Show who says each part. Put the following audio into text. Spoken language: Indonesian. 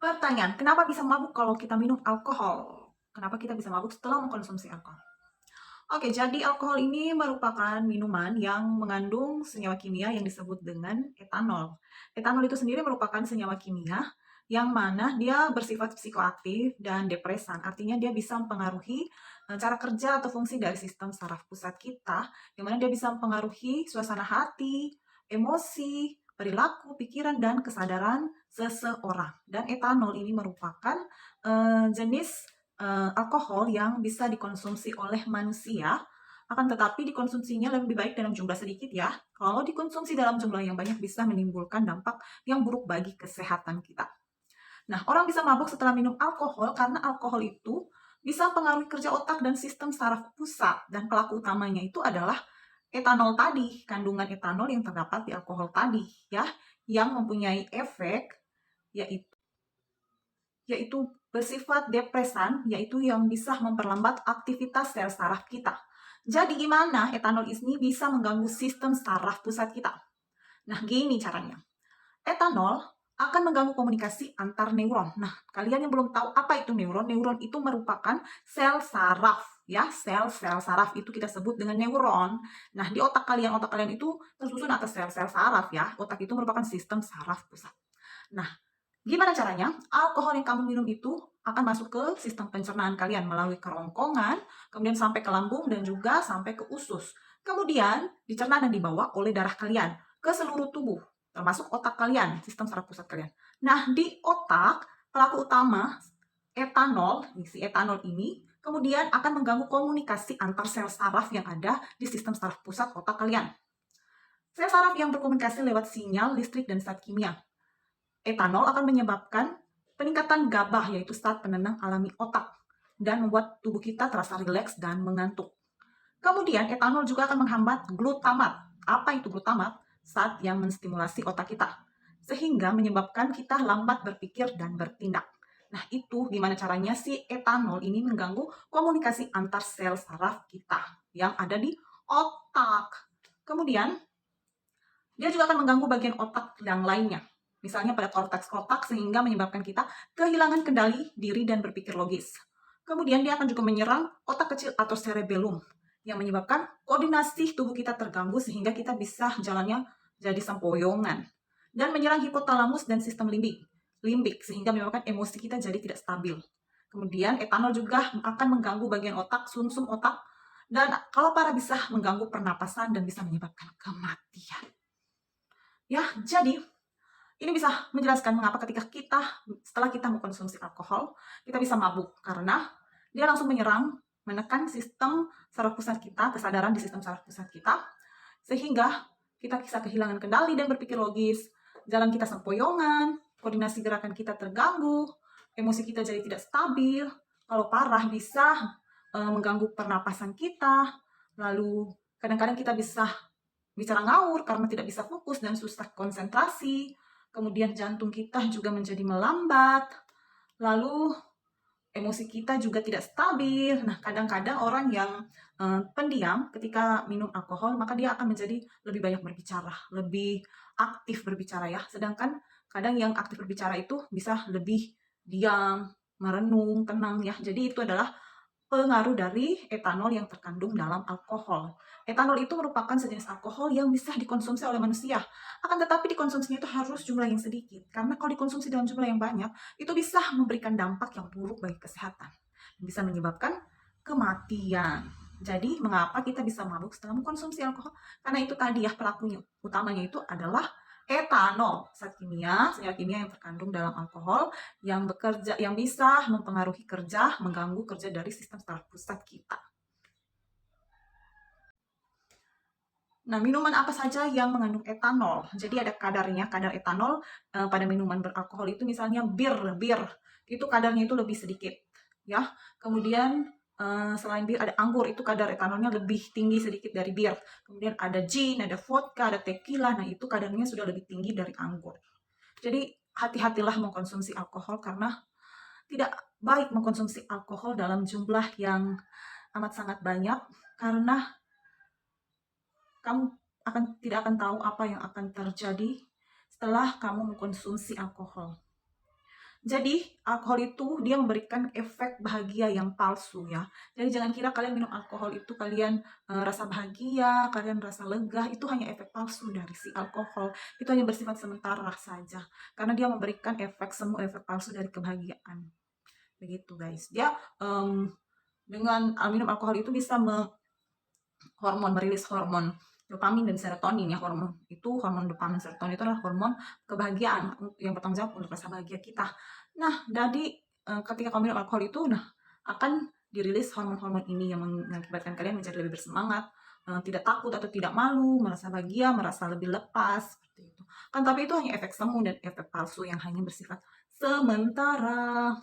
Speaker 1: Pertanyaan, kenapa bisa mabuk kalau kita minum alkohol? Kenapa kita bisa mabuk setelah mengkonsumsi alkohol? Oke, jadi alkohol ini merupakan minuman yang mengandung senyawa kimia yang disebut dengan etanol. Etanol itu sendiri merupakan senyawa kimia yang mana dia bersifat psikoaktif dan depresan. Artinya dia bisa mempengaruhi cara kerja atau fungsi dari sistem saraf pusat kita, yang mana dia bisa mempengaruhi suasana hati, emosi, perilaku, pikiran, dan kesadaran seseorang. Dan etanol ini merupakan jenis alkohol yang bisa dikonsumsi oleh manusia, akan tetapi dikonsumsinya lebih baik dalam jumlah sedikit ya. Kalau dikonsumsi dalam jumlah yang banyak bisa menimbulkan dampak yang buruk bagi kesehatan kita. Nah, orang bisa mabuk setelah minum alkohol karena alkohol itu bisa mempengaruhi kerja otak dan sistem saraf pusat. Dan pelaku utamanya itu adalah etanol tadi, kandungan etanol yang terdapat di alkohol tadi ya, yang mempunyai efek yaitu yaitu bersifat depresan, yaitu yang bisa memperlambat aktivitas sel saraf kita. Jadi gimana etanol ini bisa mengganggu sistem saraf pusat kita? Nah, gini caranya. Etanol akan mengganggu komunikasi antar neuron. Nah, kalian yang belum tahu apa itu neuron, neuron itu merupakan sel saraf, ya, sel-sel saraf itu kita sebut dengan neuron. Nah, di otak kalian itu tersusun atas sel-sel saraf ya. Otak itu merupakan sistem saraf pusat. Nah, gimana caranya? Alkohol yang kamu minum itu akan masuk ke sistem pencernaan kalian melalui kerongkongan, kemudian sampai ke lambung dan juga sampai ke usus. Kemudian dicerna dan dibawa oleh darah kalian ke seluruh tubuh, termasuk otak kalian, sistem saraf pusat kalian. Nah, di otak, pelaku utama etanol, si etanol ini kemudian akan mengganggu komunikasi antar sel saraf yang ada di sistem saraf pusat otak kalian. Sel saraf yang berkomunikasi lewat sinyal listrik dan zat kimia. Etanol akan menyebabkan peningkatan GABA, yaitu zat penenang alami otak, dan membuat tubuh kita terasa rileks dan mengantuk. Kemudian, etanol juga akan menghambat glutamat. Apa itu glutamat? Zat yang menstimulasi otak kita, sehingga menyebabkan kita lambat berpikir dan bertindak. Nah, itu gimana caranya si etanol ini mengganggu komunikasi antar sel saraf kita yang ada di otak. Kemudian, dia juga akan mengganggu bagian otak yang lainnya, misalnya pada korteks otak, sehingga menyebabkan kita kehilangan kendali diri dan berpikir logis. Kemudian dia akan juga menyerang otak kecil atau cerebellum, yang menyebabkan koordinasi tubuh kita terganggu sehingga kita bisa jalannya jadi sempoyongan. Dan menyerang hipotalamus dan sistem limbik sehingga menyebabkan emosi kita jadi tidak stabil. Kemudian etanol juga akan mengganggu bagian otak, sumsum otak, dan kalau parah bisa mengganggu pernapasan dan bisa menyebabkan kematian. Ya, jadi ini bisa menjelaskan mengapa ketika setelah kita mengkonsumsi alkohol, kita bisa mabuk. Karena dia langsung menekan sistem saraf pusat kita, kesadaran di sistem saraf pusat kita, sehingga kita bisa kehilangan kendali dan berpikir logis, jalan kita sempoyongan, koordinasi gerakan kita terganggu, emosi kita jadi tidak stabil, kalau parah bisa mengganggu pernapasan kita, lalu kadang-kadang kita bisa bicara ngawur karena tidak bisa fokus dan susah konsentrasi. Kemudian jantung kita juga menjadi melambat. Lalu emosi kita juga tidak stabil. Nah, kadang-kadang orang yang pendiam ketika minum alkohol, maka dia akan menjadi lebih banyak berbicara, lebih aktif berbicara ya. Sedangkan kadang yang aktif berbicara itu bisa lebih diam, merenung, tenang ya. Jadi itu adalah pengaruh dari etanol yang terkandung dalam alkohol. Etanol itu merupakan sejenis alkohol yang bisa dikonsumsi oleh manusia. Akan tetapi dikonsumsinya itu harus jumlah yang sedikit. Karena kalau dikonsumsi dalam jumlah yang banyak, itu bisa memberikan dampak yang buruk bagi kesehatan. Bisa menyebabkan kematian. Jadi mengapa kita bisa mabuk setelah mengkonsumsi alkohol? Karena itu tadi ya, pelakunya utamanya itu adalah etanol, senyawa kimia yang terkandung dalam alkohol yang bisa mempengaruhi mengganggu kerja dari sistem saraf pusat kita. Nah, minuman apa saja yang mengandung etanol? Jadi ada kadarnya, kadar etanol pada minuman beralkohol itu misalnya bir itu kadarnya itu lebih sedikit, ya. Kemudian selain bir ada anggur, itu kadar etanolnya lebih tinggi sedikit dari bir. Kemudian ada gin, ada vodka, ada tequila, nah itu kadarnya sudah lebih tinggi dari anggur. Jadi hati-hatilah mengkonsumsi alkohol karena tidak baik mengkonsumsi alkohol dalam jumlah yang amat sangat banyak, karena kamu tidak akan tahu apa yang akan terjadi setelah kamu mengkonsumsi alkohol. Jadi, alkohol itu dia memberikan efek bahagia yang palsu ya. Jadi jangan kira kalian minum alkohol itu kalian rasa bahagia, kalian rasa lega, itu hanya efek palsu dari si alkohol. Itu hanya bersifat sementara saja. Karena dia memberikan efek semu efek palsu dari kebahagiaan. Begitu guys. Dia dengan minum alkohol itu bisa merilis hormon dopamin dan serotonin ya. Hormon dopamin serotonin itu adalah hormon kebahagiaan yang bertanggung jawab untuk rasa bahagia kita. Nah, jadi ketika kamu minum alkohol itu akan dirilis hormon-hormon ini yang mengakibatkan kalian menjadi lebih bersemangat, tidak takut atau tidak malu, merasa bahagia, merasa lebih lepas seperti itu. Kan tapi itu hanya efek semu dan efek palsu yang hanya bersifat sementara.